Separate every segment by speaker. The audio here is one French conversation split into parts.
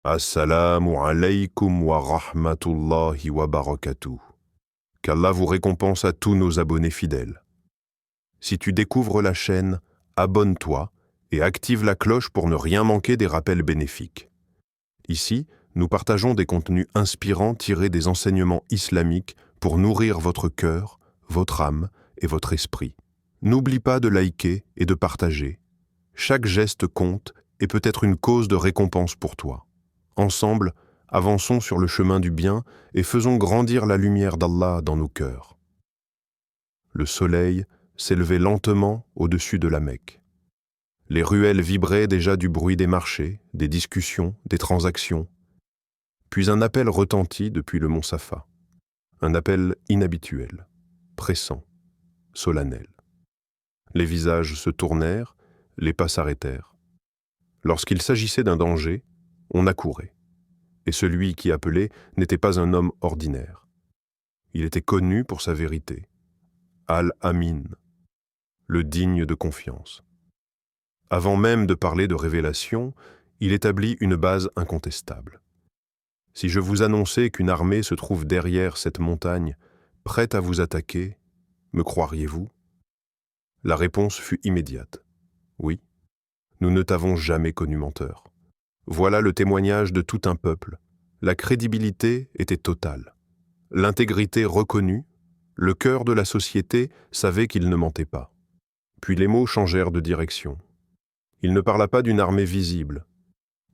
Speaker 1: Assalamu alaykum wa rahmatullahi wa barakatuh. Qu'Allah vous récompense à tous nos abonnés fidèles. Si tu découvres la chaîne, abonne-toi et active la cloche pour ne rien manquer des rappels bénéfiques. Ici, nous partageons des contenus inspirants tirés des enseignements islamiques pour nourrir votre cœur, votre âme et votre esprit. N'oublie pas de liker et de partager. Chaque geste compte et peut être une cause de récompense pour toi. Ensemble, avançons sur le chemin du bien et faisons grandir la lumière d'Allah dans nos cœurs. Le soleil s'élevait lentement au-dessus de la Mecque. Les ruelles vibraient déjà du bruit des marchés, des discussions, des transactions. Puis un appel retentit depuis le mont Safa. Un appel inhabituel, pressant, solennel. Les visages se tournèrent, les pas s'arrêtèrent. Lorsqu'il s'agissait d'un danger, on accourait. Et celui qui appelait n'était pas un homme ordinaire. Il était connu pour sa vérité. Al-Amin, le digne de confiance. Avant même de parler de révélation, il établit une base incontestable. Si je vous annonçais qu'une armée se trouve derrière cette montagne, prête à vous attaquer, me croiriez-vous? La réponse fut immédiate. Oui, nous ne t'avons jamais connu menteur. Voilà le témoignage de tout un peuple. La crédibilité était totale. L'intégrité reconnue, le cœur de la société savait qu'il ne mentait pas. Puis les mots changèrent de direction. Il ne parla pas d'une armée visible.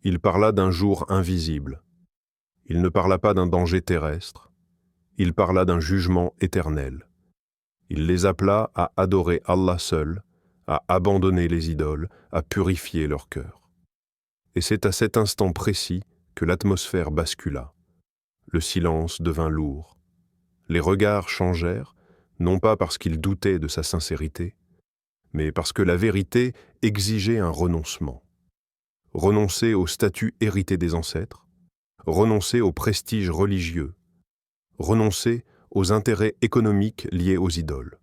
Speaker 1: Il parla d'un jour invisible. Il ne parla pas d'un danger terrestre. Il parla d'un jugement éternel. Il les appela à adorer Allah seul, à abandonner les idoles, à purifier leur cœur. Et c'est à cet instant précis que l'atmosphère bascula. Le silence devint lourd. Les regards changèrent, non pas parce qu'ils doutaient de sa sincérité, mais parce que la vérité exigeait un renoncement. Renoncer au statut hérité des ancêtres, renoncer au prestige religieux, renoncer aux intérêts économiques liés aux idoles.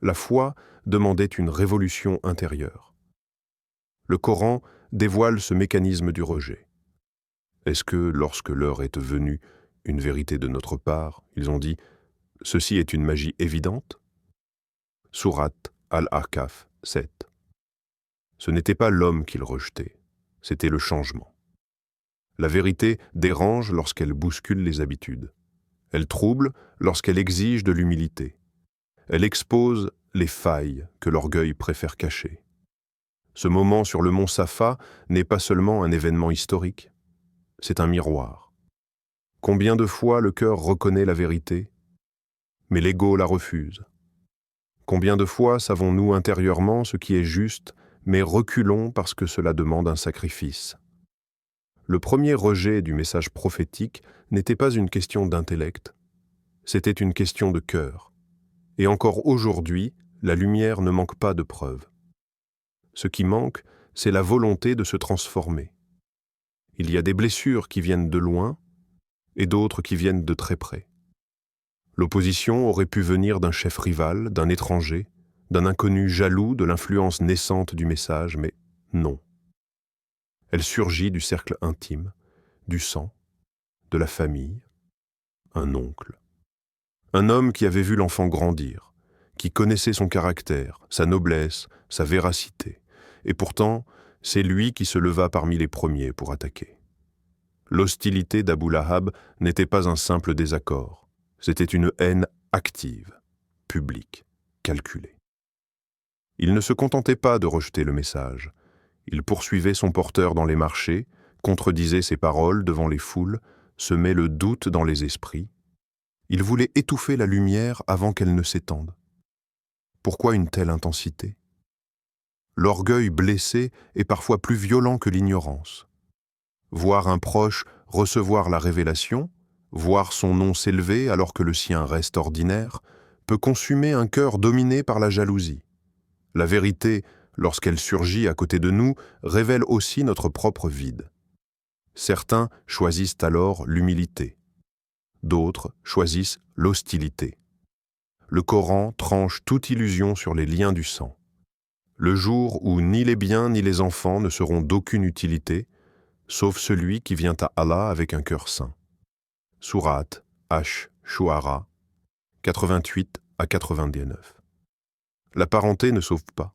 Speaker 1: La foi demandait une révolution intérieure. Le Coran dévoile ce mécanisme du rejet. Est-ce que, lorsque l'heure est venue, une vérité de notre part, ils ont dit « Ceci est une magie évidente » Sourate Al-Ahqaf 7. Ce n'était pas l'homme qu'ils rejetaient, c'était le changement. La vérité dérange lorsqu'elle bouscule les habitudes. Elle trouble lorsqu'elle exige de l'humilité. Elle expose les failles que l'orgueil préfère cacher. Ce moment sur le mont Safa n'est pas seulement un événement historique, c'est un miroir. Combien de fois le cœur reconnaît la vérité, mais l'ego la refuse? Combien de fois savons-nous intérieurement ce qui est juste, mais reculons parce que cela demande un sacrifice? Le premier rejet du message prophétique n'était pas une question d'intellect, c'était une question de cœur. Et encore aujourd'hui, la lumière ne manque pas de preuves. Ce qui manque, c'est la volonté de se transformer. Il y a des blessures qui viennent de loin et d'autres qui viennent de très près. L'opposition aurait pu venir d'un chef rival, d'un étranger, d'un inconnu jaloux de l'influence naissante du message, mais non. Elle surgit du cercle intime, du sang, de la famille, un oncle. Un homme qui avait vu l'enfant grandir, qui connaissait son caractère, sa noblesse, sa véracité. Et pourtant, c'est lui qui se leva parmi les premiers pour attaquer. L'hostilité d'Abu Lahab n'était pas un simple désaccord, c'était une haine active, publique, calculée. Il ne se contentait pas de rejeter le message, il poursuivait son porteur dans les marchés, contredisait ses paroles devant les foules, semait le doute dans les esprits. Il voulait étouffer la lumière avant qu'elle ne s'étende. Pourquoi une telle intensité? L'orgueil blessé est parfois plus violent que l'ignorance. Voir un proche recevoir la révélation, voir son nom s'élever alors que le sien reste ordinaire, peut consumer un cœur dominé par la jalousie. La vérité, lorsqu'elle surgit à côté de nous, révèle aussi notre propre vide. Certains choisissent alors l'humilité. D'autres choisissent l'hostilité. Le Coran tranche toute illusion sur les liens du sang. Le jour où ni les biens ni les enfants ne seront d'aucune utilité, sauf celui qui vient à Allah avec un cœur saint. Sourate Ash-Shu'ara 88 à 99. La parenté ne sauve pas.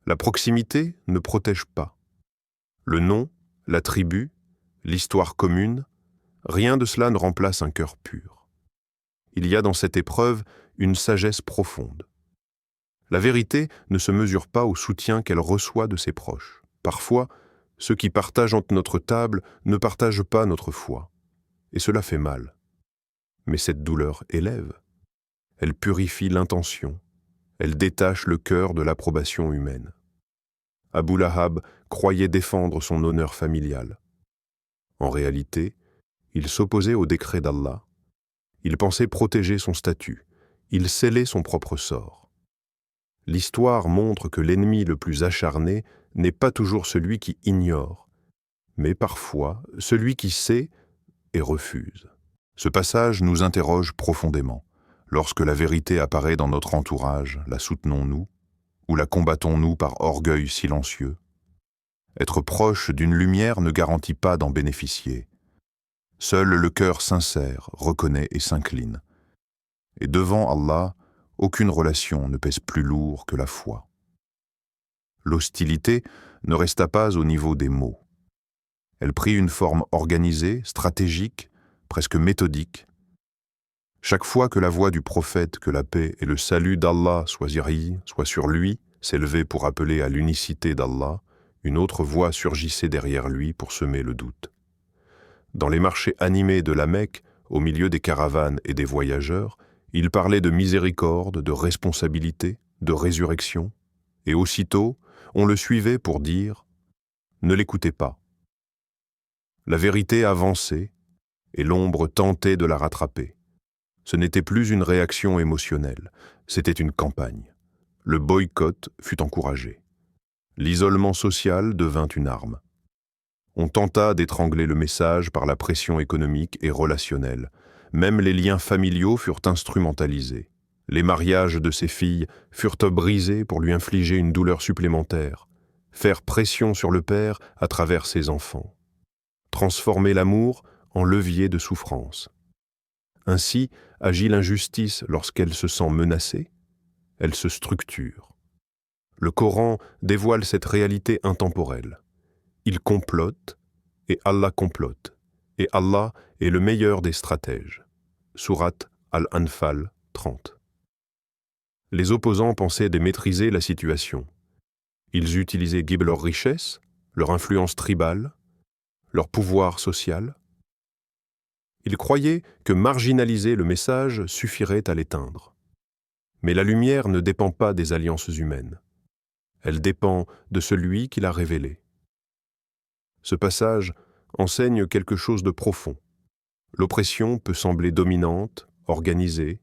Speaker 1: La proximité ne protège pas. Le nom, la tribu, l'histoire commune, rien de cela ne remplace un cœur pur. Il y a dans cette épreuve une sagesse profonde. La vérité ne se mesure pas au soutien qu'elle reçoit de ses proches. Parfois, ceux qui partagent entre notre table ne partagent pas notre foi, et cela fait mal. Mais cette douleur élève. Elle purifie l'intention, elle détache le cœur de l'approbation humaine. Abu Lahab croyait défendre son honneur familial. En réalité, il s'opposait au décret d'Allah. Il pensait protéger son statut. Il scellait son propre sort. L'histoire montre que l'ennemi le plus acharné n'est pas toujours celui qui ignore, mais parfois celui qui sait et refuse. Ce passage nous interroge profondément. Lorsque la vérité apparaît dans notre entourage, la soutenons-nous ou la combattons-nous par orgueil silencieux? Être proche d'une lumière ne garantit pas d'en bénéficier. Seul le cœur sincère reconnaît et s'incline. Et devant Allah, aucune relation ne pèse plus lourd que la foi. L'hostilité ne resta pas au niveau des mots. Elle prit une forme organisée, stratégique, presque méthodique. Chaque fois que la voix du prophète, que la paix et le salut d'Allah soient sur lui, s'élevait pour appeler à l'unicité d'Allah, une autre voix surgissait derrière lui pour semer le doute. Dans les marchés animés de la Mecque, au milieu des caravanes et des voyageurs, il parlait de miséricorde, de responsabilité, de résurrection, et aussitôt, on le suivait pour dire « Ne l'écoutez pas ». La vérité avançait, et l'ombre tentait de la rattraper. Ce n'était plus une réaction émotionnelle, c'était une campagne. Le boycott fut encouragé. L'isolement social devint une arme. On tenta d'étrangler le message par la pression économique et relationnelle. Même les liens familiaux furent instrumentalisés. Les mariages de ses filles furent brisés pour lui infliger une douleur supplémentaire. Faire pression sur le père à travers ses enfants. Transformer l'amour en levier de souffrance. Ainsi agit l'injustice lorsqu'elle se sent menacée. Elle se structure. Le Coran dévoile cette réalité intemporelle. Il complote et Allah complote, et Allah est le meilleur des stratèges. Sourate Al-Anfal 30. Les opposants pensaient de maîtriser la situation. Ils utilisaient leur richesse, leur influence tribale, leur pouvoir social. Ils croyaient que marginaliser le message suffirait à l'éteindre. Mais la lumière ne dépend pas des alliances humaines. Elle dépend de celui qui l'a révélée. Ce passage enseigne quelque chose de profond. L'oppression peut sembler dominante, organisée,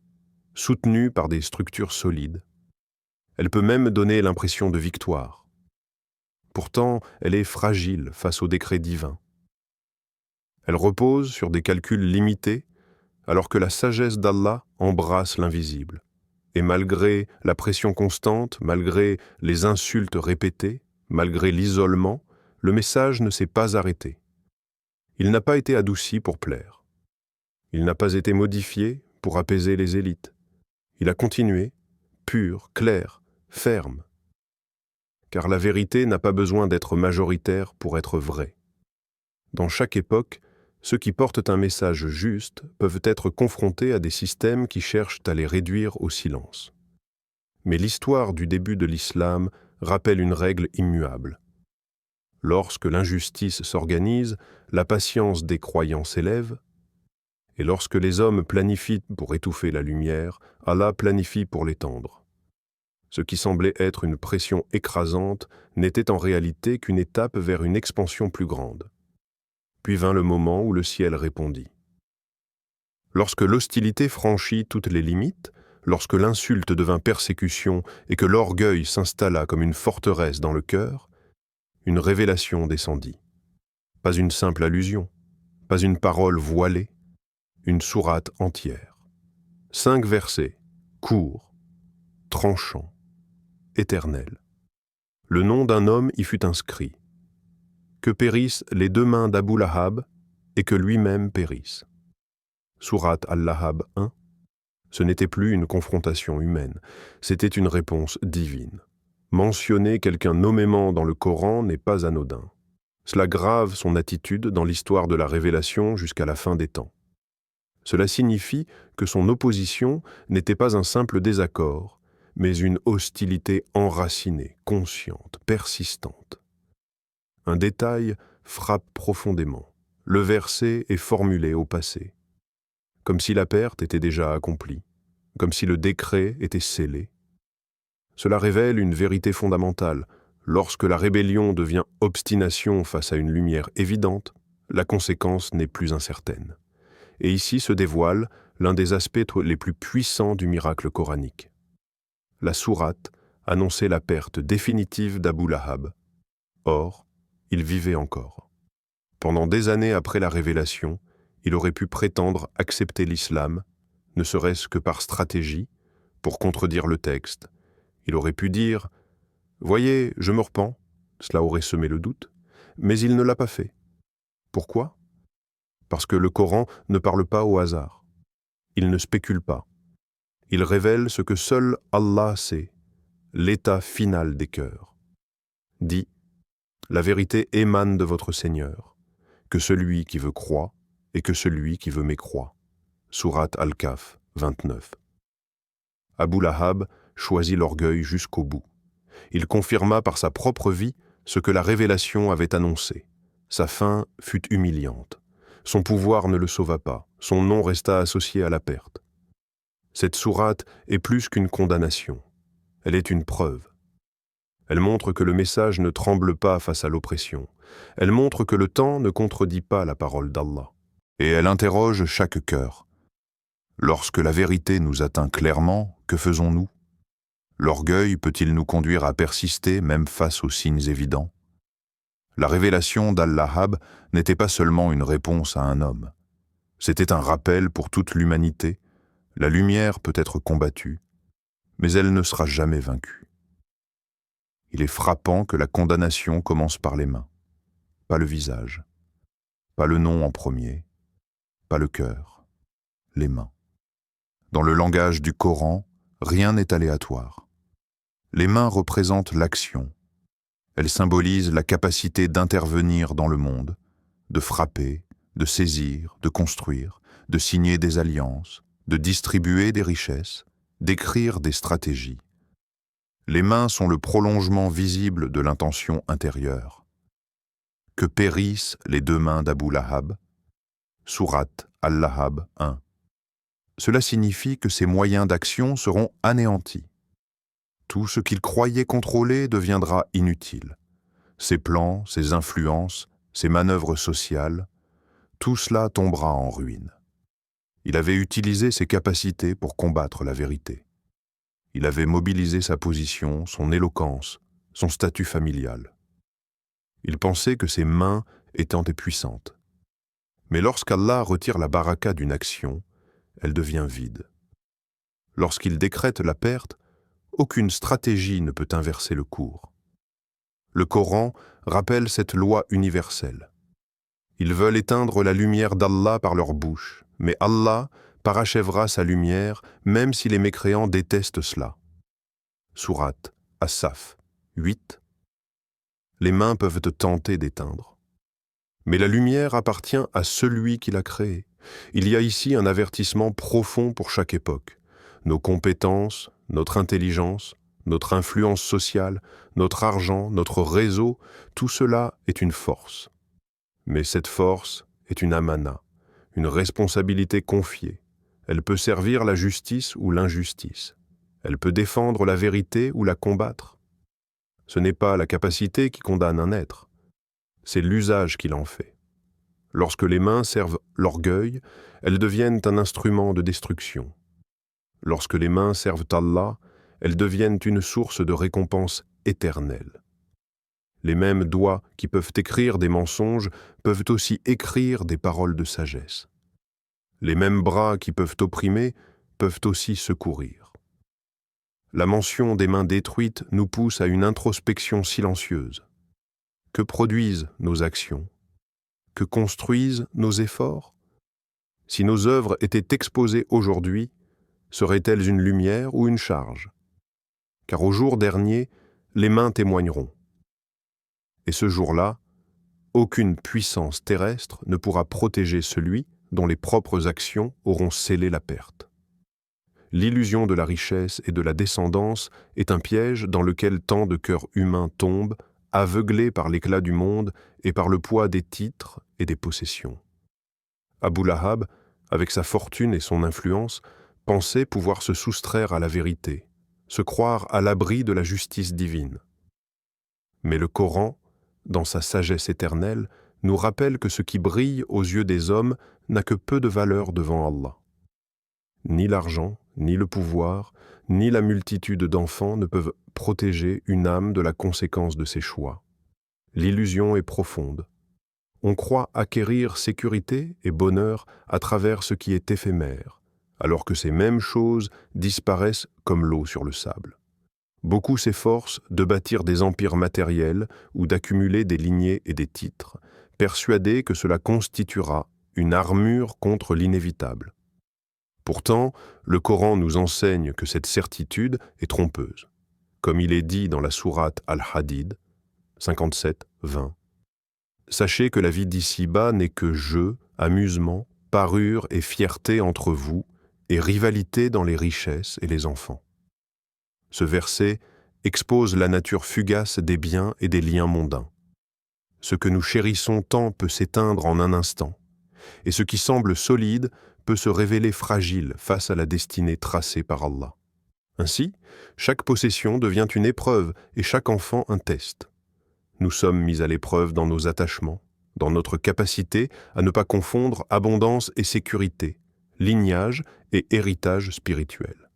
Speaker 1: soutenue par des structures solides. Elle peut même donner l'impression de victoire. Pourtant, elle est fragile face au décret divin. Elle repose sur des calculs limités, alors que la sagesse d'Allah embrasse l'invisible. Et malgré la pression constante, malgré les insultes répétées, malgré l'isolement, le message ne s'est pas arrêté. Il n'a pas été adouci pour plaire. Il n'a pas été modifié pour apaiser les élites. Il a continué, pur, clair, ferme. Car la vérité n'a pas besoin d'être majoritaire pour être vraie. Dans chaque époque, ceux qui portent un message juste peuvent être confrontés à des systèmes qui cherchent à les réduire au silence. Mais l'histoire du début de l'islam rappelle une règle immuable. Lorsque l'injustice s'organise, la patience des croyants s'élève, et lorsque les hommes planifient pour étouffer la lumière, Allah planifie pour l'étendre. Ce qui semblait être une pression écrasante n'était en réalité qu'une étape vers une expansion plus grande. Puis vint le moment où le ciel répondit. Lorsque l'hostilité franchit toutes les limites, lorsque l'insulte devint persécution et que l'orgueil s'installa comme une forteresse dans le cœur, une révélation descendit. Pas une simple allusion, pas une parole voilée, une sourate entière. 5 versets, courts, tranchants, éternels. Le nom d'un homme y fut inscrit. que périssent les deux mains d'Abu Lahab et que lui-même périsse. Sourate Al-Lahab 1. Ce n'était plus une confrontation humaine, c'était une réponse divine. Mentionner quelqu'un nommément dans le Coran n'est pas anodin. Cela grave son attitude dans l'histoire de la révélation jusqu'à la fin des temps. Cela signifie que son opposition n'était pas un simple désaccord, mais une hostilité enracinée, consciente, persistante. Un détail frappe profondément. Le verset est formulé au passé, comme si la perte était déjà accomplie, comme si le décret était scellé. Cela révèle une vérité fondamentale. Lorsque la rébellion devient obstination face à une lumière évidente, la conséquence n'est plus incertaine. Et ici se dévoile l'un des aspects les plus puissants du miracle coranique. La sourate annonçait la perte définitive d'Abu Lahab. Or, il vivait encore. Pendant des années après la révélation, il aurait pu prétendre accepter l'islam, ne serait-ce que par stratégie, pour contredire le texte. Il aurait pu dire « Voyez, je me repens », cela aurait semé le doute, mais il ne l'a pas fait. Pourquoi ? Parce que le Coran ne parle pas au hasard. Il ne spécule pas. Il révèle ce que seul Allah sait, l'état final des cœurs. Dit « La vérité émane de votre Seigneur, que celui qui veut croit et que celui qui veut mécroit. » Sourate Al-Kahf 29. Abu Lahab choisit l'orgueil jusqu'au bout. Il confirma par sa propre vie ce que la révélation avait annoncé. Sa fin fut humiliante. Son pouvoir ne le sauva pas. Son nom resta associé à la perte. Cette sourate est plus qu'une condamnation. Elle est une preuve. Elle montre que le message ne tremble pas face à l'oppression. Elle montre que le temps ne contredit pas la parole d'Allah. Et elle interroge chaque cœur. Lorsque la vérité nous atteint clairement, que faisons-nous ? L'orgueil peut-il nous conduire à persister même face aux signes évidents ? La révélation d'Al-Lahab n'était pas seulement une réponse à un homme. C'était un rappel pour toute l'humanité. La lumière peut être combattue, mais elle ne sera jamais vaincue. Il est frappant que la condamnation commence par les mains, pas le visage, pas le nom en premier, pas le cœur, les mains. Dans le langage du Coran, rien n'est aléatoire. Les mains représentent l'action. Elles symbolisent la capacité d'intervenir dans le monde, de frapper, de saisir, de construire, de signer des alliances, de distribuer des richesses, d'écrire des stratégies. Les mains sont le prolongement visible de l'intention intérieure. Que périssent les deux mains d'Abu Lahab. Sourate Al-Lahab 1. Cela signifie que ses moyens d'action seront anéantis. Tout ce qu'il croyait contrôler deviendra inutile. Ses plans, ses influences, ses manœuvres sociales, tout cela tombera en ruine. Il avait utilisé ses capacités pour combattre la vérité. Il avait mobilisé sa position, son éloquence, son statut familial. Il pensait que ses mains étaient puissantes. Mais lorsqu'Allah retire la baraka d'une action, elle devient vide. Lorsqu'il décrète la perte, aucune stratégie ne peut inverser le cours. Le Coran rappelle cette loi universelle. Ils veulent éteindre la lumière d'Allah par leur bouche, mais Allah parachèvera sa lumière même si les mécréants détestent cela. Sourate As-Saf 8. Les mains peuvent te tenter d'éteindre. Mais la lumière appartient à celui qui l'a créée. Il y a ici un avertissement profond pour chaque époque. Nos compétences, notre intelligence, notre influence sociale, notre argent, notre réseau, tout cela est une force. Mais cette force est une amana, une responsabilité confiée. Elle peut servir la justice ou l'injustice. Elle peut défendre la vérité ou la combattre. Ce n'est pas la capacité qui condamne un être, c'est l'usage qu'il en fait. Lorsque les mains servent l'orgueil, elles deviennent un instrument de destruction. Lorsque les mains servent Allah, elles deviennent une source de récompense éternelle. Les mêmes doigts qui peuvent écrire des mensonges peuvent aussi écrire des paroles de sagesse. Les mêmes bras qui peuvent opprimer peuvent aussi secourir. La mention des mains détruites nous pousse à une introspection silencieuse. Que produisent nos actions? Que construisent nos efforts? Si nos œuvres étaient exposées aujourd'hui, seraient-elles une lumière ou une charge? Car au jour dernier, les mains témoigneront. Et ce jour-là, aucune puissance terrestre ne pourra protéger celui dont les propres actions auront scellé la perte. L'illusion de la richesse et de la descendance est un piège dans lequel tant de cœurs humains tombent, aveuglés par l'éclat du monde et par le poids des titres et des possessions. Abu Lahab, avec sa fortune et son influence, pensait pouvoir se soustraire à la vérité, se croire à l'abri de la justice divine. Mais le Coran, dans sa sagesse éternelle, nous rappelle que ce qui brille aux yeux des hommes n'a que peu de valeur devant Allah. Ni l'argent, ni le pouvoir, ni la multitude d'enfants ne peuvent protéger une âme de la conséquence de ses choix. L'illusion est profonde. On croit acquérir sécurité et bonheur à travers ce qui est éphémère, alors que ces mêmes choses disparaissent comme l'eau sur le sable. Beaucoup s'efforcent de bâtir des empires matériels ou d'accumuler des lignées et des titres, persuadés que cela constituera une armure contre l'inévitable. Pourtant, le Coran nous enseigne que cette certitude est trompeuse. Comme il est dit dans la sourate Al-Hadid, 57-20. Sachez que la vie d'ici-bas n'est que jeu, amusement, parure et fierté entre vous, et rivalité dans les richesses et les enfants. Ce verset expose la nature fugace des biens et des liens mondains. Ce que nous chérissons tant peut s'éteindre en un instant, et ce qui semble solide peut se révéler fragile face à la destinée tracée par Allah. Ainsi, chaque possession devient une épreuve et chaque enfant un test. Nous sommes mis à l'épreuve dans nos attachements, dans notre capacité à ne pas confondre abondance et sécurité, lignage et héritage spirituel.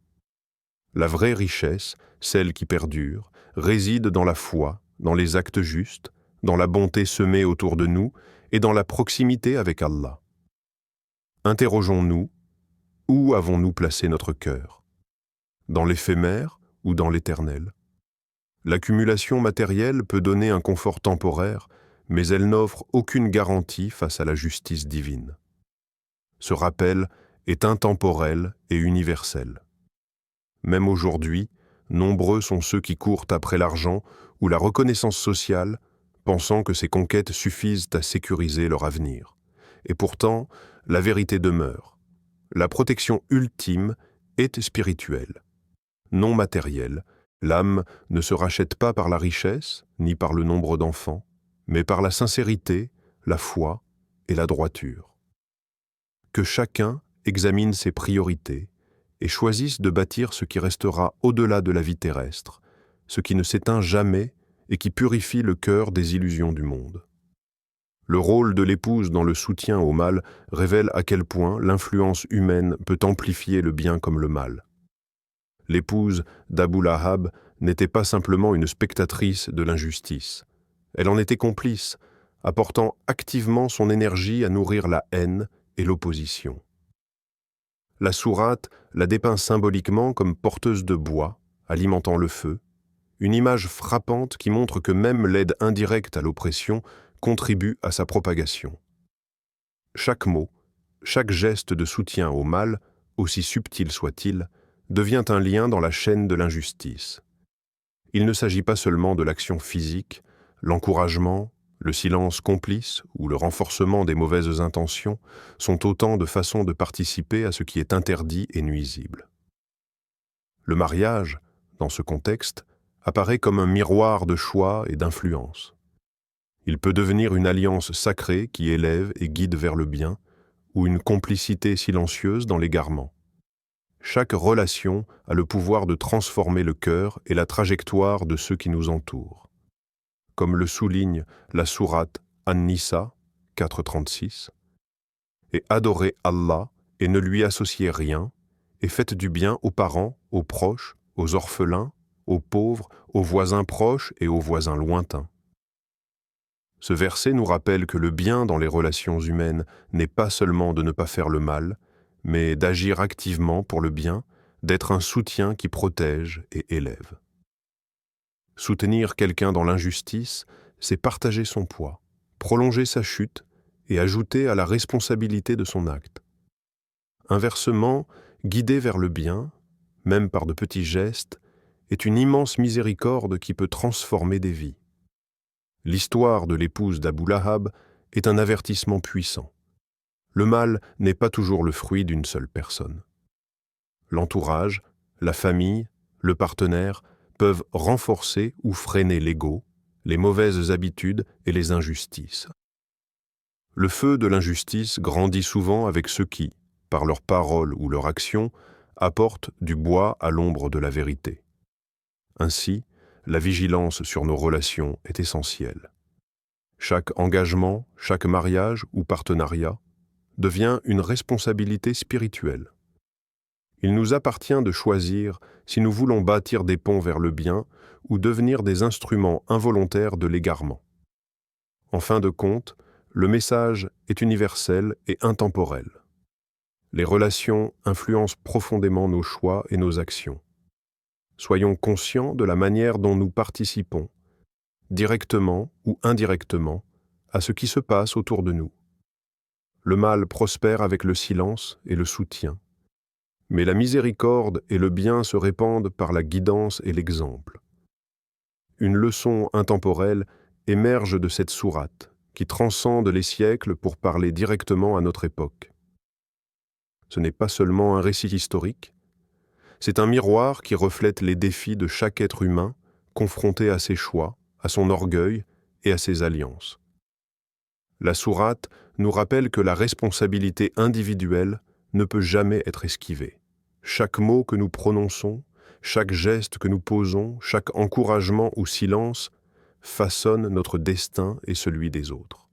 Speaker 1: La vraie richesse, celle qui perdure, réside dans la foi, dans les actes justes, dans la bonté semée autour de nous et dans la proximité avec Allah. Interrogeons-nous, où avons-nous placé notre cœur? Dans l'éphémère ou dans l'éternel? L'accumulation matérielle peut donner un confort temporaire, mais elle n'offre aucune garantie face à la justice divine. Ce rappel est intemporel et universel. Même aujourd'hui, nombreux sont ceux qui courent après l'argent ou la reconnaissance sociale, pensant que ces conquêtes suffisent à sécuriser leur avenir. Et pourtant, la vérité demeure. La protection ultime est spirituelle. Non matérielle, l'âme ne se rachète pas par la richesse, ni par le nombre d'enfants, mais par la sincérité, la foi et la droiture. Que chacun examine ses priorités et choisisse de bâtir ce qui restera au-delà de la vie terrestre, ce qui ne s'éteint jamais et qui purifie le cœur des illusions du monde. Le rôle de l'épouse dans le soutien au mal révèle à quel point l'influence humaine peut amplifier le bien comme le mal. L'épouse d'Abu Lahab n'était pas simplement une spectatrice de l'injustice. Elle en était complice, apportant activement son énergie à nourrir la haine et l'opposition. La sourate la dépeint symboliquement comme porteuse de bois, alimentant le feu, une image frappante qui montre que même l'aide indirecte à l'oppression contribue à sa propagation. Chaque mot, chaque geste de soutien au mal, aussi subtil soit-il, devient un lien dans la chaîne de l'injustice. Il ne s'agit pas seulement de l'action physique, l'encouragement, le silence complice ou le renforcement des mauvaises intentions sont autant de façons de participer à ce qui est interdit et nuisible. Le mariage, dans ce contexte, apparaît comme un miroir de choix et d'influence. Il peut devenir une alliance sacrée qui élève et guide vers le bien, ou une complicité silencieuse dans l'égarement. Chaque relation a le pouvoir de transformer le cœur et la trajectoire de ceux qui nous entourent. Comme le souligne la sourate An-Nisa 4.36, et adorez Allah et ne lui associez rien, et faites du bien aux parents, aux proches, aux orphelins, aux pauvres, aux voisins proches et aux voisins lointains. Ce verset nous rappelle que le bien dans les relations humaines n'est pas seulement de ne pas faire le mal, mais d'agir activement pour le bien, d'être un soutien qui protège et élève. Soutenir quelqu'un dans l'injustice, c'est partager son poids, prolonger sa chute et ajouter à la responsabilité de son acte. Inversement, guider vers le bien, même par de petits gestes, est une immense miséricorde qui peut transformer des vies. L'histoire de l'épouse d'Abu Lahab est un avertissement puissant. Le mal n'est pas toujours le fruit d'une seule personne. L'entourage, la famille, le partenaire peuvent renforcer ou freiner l'ego, les mauvaises habitudes et les injustices. Le feu de l'injustice grandit souvent avec ceux qui, par leurs paroles ou leurs actions, apportent du bois à l'ombre de la vérité. Ainsi, la vigilance sur nos relations est essentielle. Chaque engagement, chaque mariage ou partenariat devient une responsabilité spirituelle. Il nous appartient de choisir si nous voulons bâtir des ponts vers le bien ou devenir des instruments involontaires de l'égarement. En fin de compte, le message est universel et intemporel. Les relations influencent profondément nos choix et nos actions. Soyons conscients de la manière dont nous participons, directement ou indirectement, à ce qui se passe autour de nous. Le mal prospère avec le silence et le soutien, mais la miséricorde et le bien se répandent par la guidance et l'exemple. Une leçon intemporelle émerge de cette sourate, qui transcende les siècles pour parler directement à notre époque. Ce n'est pas seulement un récit historique, c'est un miroir qui reflète les défis de chaque être humain confronté à ses choix, à son orgueil et à ses alliances. La sourate nous rappelle que la responsabilité individuelle ne peut jamais être esquivée. Chaque mot que nous prononçons, chaque geste que nous posons, chaque encouragement ou silence façonne notre destin et celui des autres.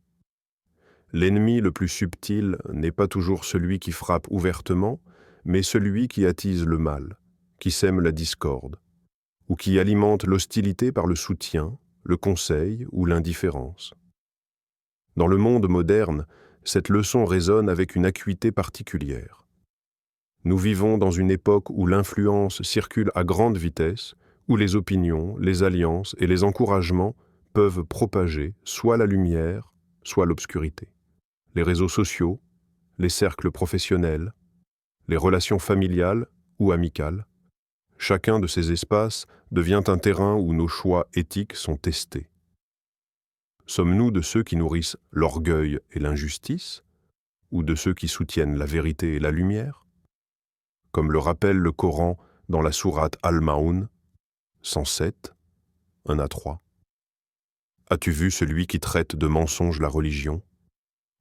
Speaker 1: L'ennemi le plus subtil n'est pas toujours celui qui frappe ouvertement, mais celui qui attise le mal, qui sème la discorde, ou qui alimente l'hostilité par le soutien, le conseil ou l'indifférence. Dans le monde moderne, cette leçon résonne avec une acuité particulière. Nous vivons dans une époque où l'influence circule à grande vitesse, où les opinions, les alliances et les encouragements peuvent propager soit la lumière, soit l'obscurité. Les réseaux sociaux, les cercles professionnels, les relations familiales ou amicales, chacun de ces espaces devient un terrain où nos choix éthiques sont testés. Sommes-nous de ceux qui nourrissent l'orgueil et l'injustice, ou de ceux qui soutiennent la vérité et la lumière? Comme le rappelle le Coran dans la sourate Al-Ma'un, 107, 1-3. As-tu vu celui qui traite de mensonge la religion?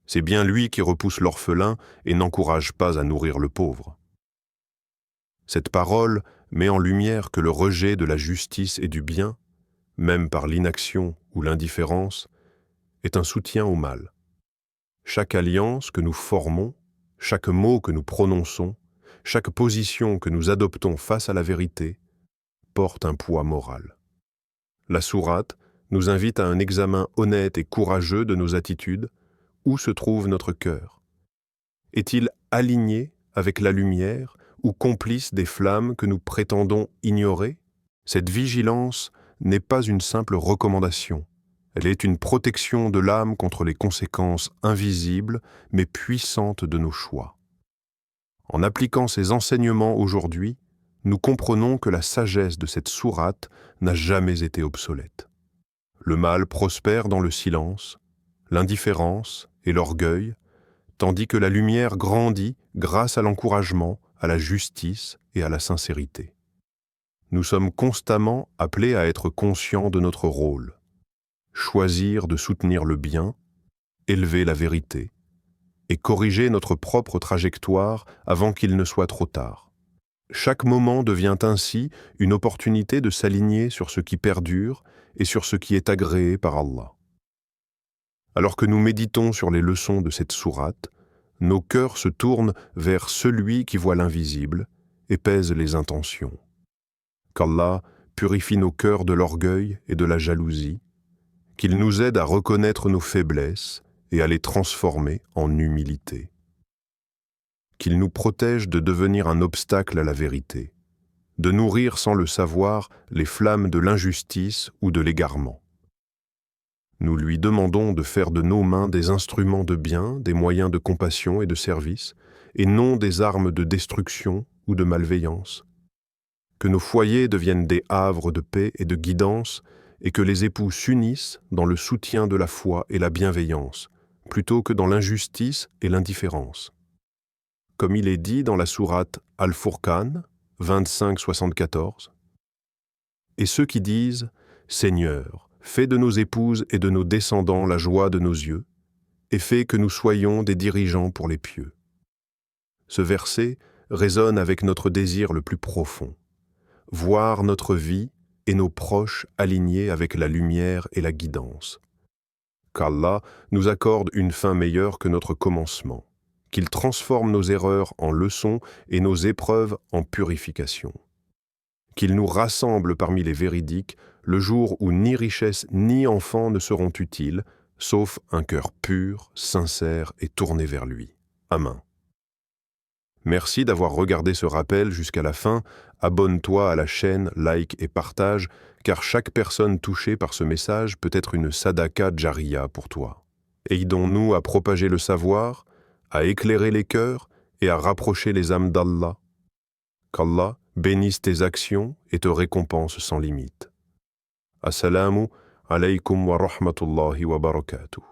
Speaker 1: C'est bien lui qui repousse l'orphelin et n'encourage pas à nourrir le pauvre. Cette parole met en lumière que le rejet de la justice et du bien, même par l'inaction ou l'indifférence, est un soutien au mal. Chaque alliance que nous formons, chaque mot que nous prononçons, chaque position que nous adoptons face à la vérité porte un poids moral. La sourate nous invite à un examen honnête et courageux de nos attitudes. Où se trouve notre cœur? Est-il aligné avec la lumière ou complice des flammes que nous prétendons ignorer? Cette vigilance n'est pas une simple recommandation. Elle est une protection de l'âme contre les conséquences invisibles mais puissantes de nos choix. En appliquant ces enseignements aujourd'hui, nous comprenons que la sagesse de cette sourate n'a jamais été obsolète. Le mal prospère dans le silence, l'indifférence et l'orgueil, tandis que la lumière grandit grâce à l'encouragement, à la justice et à la sincérité. Nous sommes constamment appelés à être conscients de notre rôle, choisir de soutenir le bien, élever la vérité, et corriger notre propre trajectoire avant qu'il ne soit trop tard. Chaque moment devient ainsi une opportunité de s'aligner sur ce qui perdure et sur ce qui est agréé par Allah. Alors que nous méditons sur les leçons de cette sourate, nos cœurs se tournent vers celui qui voit l'invisible et pèse les intentions. Qu'Allah purifie nos cœurs de l'orgueil et de la jalousie, qu'il nous aide à reconnaître nos faiblesses et à les transformer en humilité. Qu'il nous protège de devenir un obstacle à la vérité, de nourrir sans le savoir les flammes de l'injustice ou de l'égarement. Nous lui demandons de faire de nos mains des instruments de bien, des moyens de compassion et de service, et non des armes de destruction ou de malveillance. Que nos foyers deviennent des havres de paix et de guidance, et que les époux s'unissent dans le soutien de la foi et la bienveillance, plutôt que dans l'injustice et l'indifférence. Comme il est dit dans la sourate Al-Furqan, 25-74, « Et ceux qui disent « Seigneur, fais de nos épouses et de nos descendants la joie de nos yeux, et fais que nous soyons des dirigeants pour les pieux. » Ce verset résonne avec notre désir le plus profond. Voir notre vie et nos proches alignés avec la lumière et la guidance. Qu'Allah nous accorde une fin meilleure que notre commencement, qu'il transforme nos erreurs en leçons et nos épreuves en purification. Qu'il nous rassemble parmi les véridiques le jour où ni richesse ni enfants ne seront utiles, sauf un cœur pur, sincère et tourné vers lui. Amen. Merci d'avoir regardé ce rappel jusqu'à la fin. Abonne-toi à la chaîne, like et partage, car chaque personne touchée par ce message peut être une sadaka jariya pour toi. Aidons-nous à propager le savoir, à éclairer les cœurs et à rapprocher les âmes d'Allah. Qu'Allah bénisse tes actions et te récompense sans limite. Assalamu alaykum wa rahmatullahi wa barakatuh.